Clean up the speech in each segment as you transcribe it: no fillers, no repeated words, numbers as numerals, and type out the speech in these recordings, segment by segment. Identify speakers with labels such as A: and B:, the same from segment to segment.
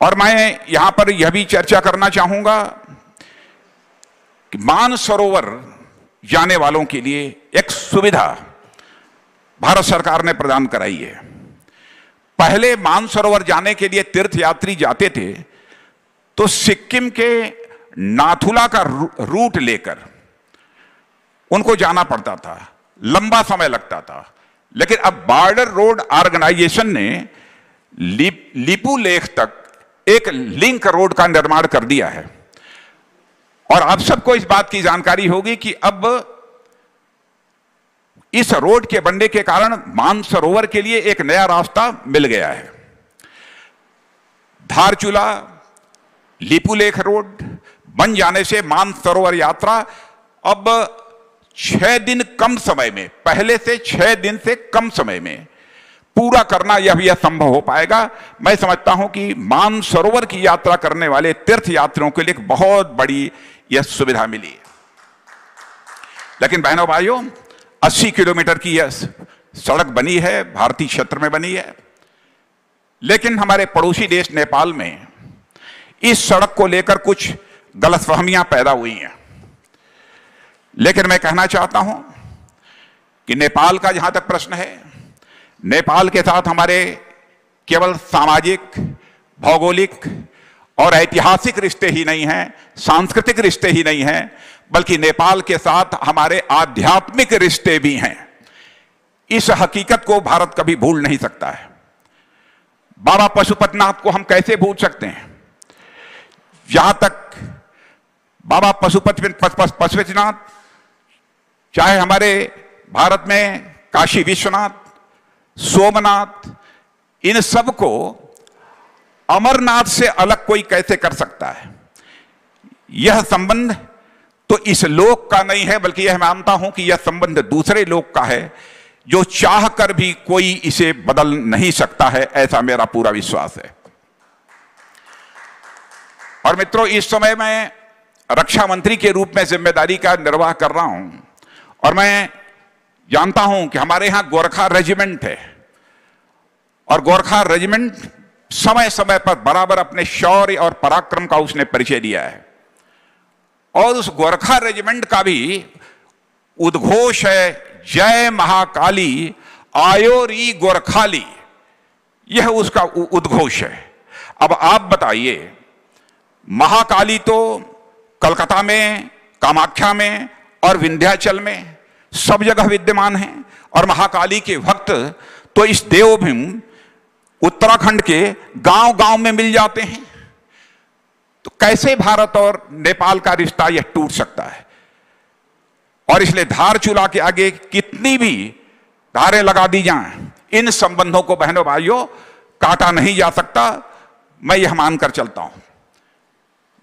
A: और मैं यहां पर यह भी चर्चा करना चाहूंगा कि मानसरोवर जाने वालों के लिए एक सुविधा भारत सरकार ने प्रदान कराई है। पहले मानसरोवर जाने के लिए तीर्थयात्री जाते थे तो सिक्किम के नाथुला का रूट लेकर उनको जाना पड़ता था, लंबा समय लगता था। लेकिन अब बॉर्डर रोड ऑर्गेनाइजेशन ने लिपू लेख तक एक लिंक रोड का निर्माण कर दिया है। और आप सबको इस बात की जानकारी होगी कि अब इस रोड के बनने के कारण मानसरोवर के लिए एक नया रास्ता मिल गया है। धारचूला लिपुलेख रोड बन जाने से मानसरोवर यात्रा अब 6 दिन कम समय में, पहले से 6 दिन से कम समय में पूरा करना यह संभव हो पाएगा। मैं समझता हूं कि मानसरोवर की यात्रा करने वाले तीर्थयात्रियों के लिए एक बहुत बड़ी यह सुविधा मिली है। लेकिन बहनों भाइयों, 80 किलोमीटर की यह सड़क बनी है, भारतीय क्षेत्र में बनी है। लेकिन हमारे पड़ोसी देश नेपाल में इस सड़क को लेकर कुछ गलतफहमियां पैदा हुई हैं। लेकिन मैं कहना चाहता हूं कि नेपाल का जहां तक प्रश्न है, नेपाल के साथ हमारे केवल सामाजिक, भौगोलिक और ऐतिहासिक रिश्ते ही नहीं हैं, सांस्कृतिक रिश्ते ही नहीं हैं, बल्कि नेपाल के साथ हमारे आध्यात्मिक रिश्ते भी हैं। इस हकीकत को भारत कभी भूल नहीं सकता है। बाबा पशुपतिनाथ को हम कैसे भूल सकते हैं? जहां तक बाबा पशुपतिनाथ, चाहे हमारे भारत में काशी विश्वनाथ, सोमनाथ, इन सब को अमरनाथ से अलग कोई कैसे कर सकता है? यह संबंध तो इस लोक का नहीं है, बल्कि यह मानता हूं कि यह संबंध दूसरे लोक का है, जो चाह कर भी कोई इसे बदल नहीं सकता है, ऐसा मेरा पूरा विश्वास है। और मित्रों, इस समय मैं रक्षा मंत्री के रूप में जिम्मेदारी का निर्वाह कर रहा हूं और मैं जानता हूं कि हमारे यहां गोरखा रेजिमेंट है और गोरखा रेजिमेंट समय समय पर बराबर अपने शौर्य और पराक्रम का उसने परिचय दिया है। और उस गोरखा रेजिमेंट का भी उद्घोष है, जय महाकाली आयो री गोरखाली, यह उसका उद्घोष है। अब आप बताइए, महाकाली तो कलकत्ता में, कामाख्या में और विंध्याचल में सब जगह विद्यमान है, और महाकाली के भक्त तो इस देवभूमि उत्तराखंड के गांव-गांव में मिल जाते हैं। तो कैसे भारत और नेपाल का रिश्ता यह टूट सकता है? और इसलिए धारचूला के आगे कितनी भी धारें लगा दी जाएं, इन संबंधों को बहनों भाइयों काटा नहीं जा सकता। मैं यह मानकर चलता हूं,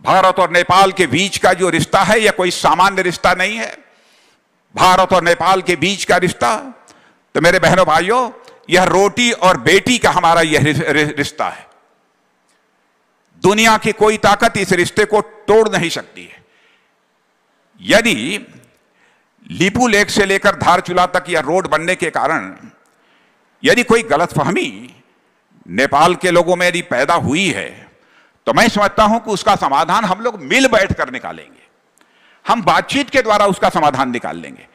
A: भारत और नेपाल के बीच का जो रिश्ता है यह कोई सामान्य रिश्ता नहीं है। भारत और नेपाल के बीच का रिश्ता तो मेरे बहनों भाइयों, यह रोटी और बेटी का हमारा यह रिश्ता है। दुनिया की कोई ताकत इस रिश्ते को तोड़ नहीं सकती है। यदि लिपू लेक से लेकर धारचूला तक यह रोड बनने के कारण यदि कोई गलतफहमी नेपाल के लोगों में यदि पैदा हुई है, तो मैं समझता हूं कि उसका समाधान हम लोग मिल बैठ कर निकालेंगे, हम बातचीत के द्वारा उसका समाधान निकाल लेंगे।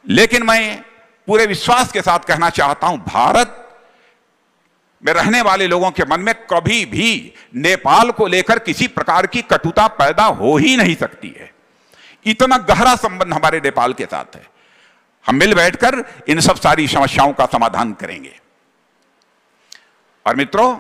A: लेकिन मैं पूरे विश्वास के साथ कहना चाहता हूं, भारत में रहने वाले लोगों के मन में कभी भी नेपाल को लेकर किसी प्रकार की कटुता पैदा हो ही नहीं सकती है। इतना गहरा संबंध हमारे नेपाल के साथ है। हम मिल बैठकर इन सब सारी समस्याओं का समाधान करेंगे। और मित्रों,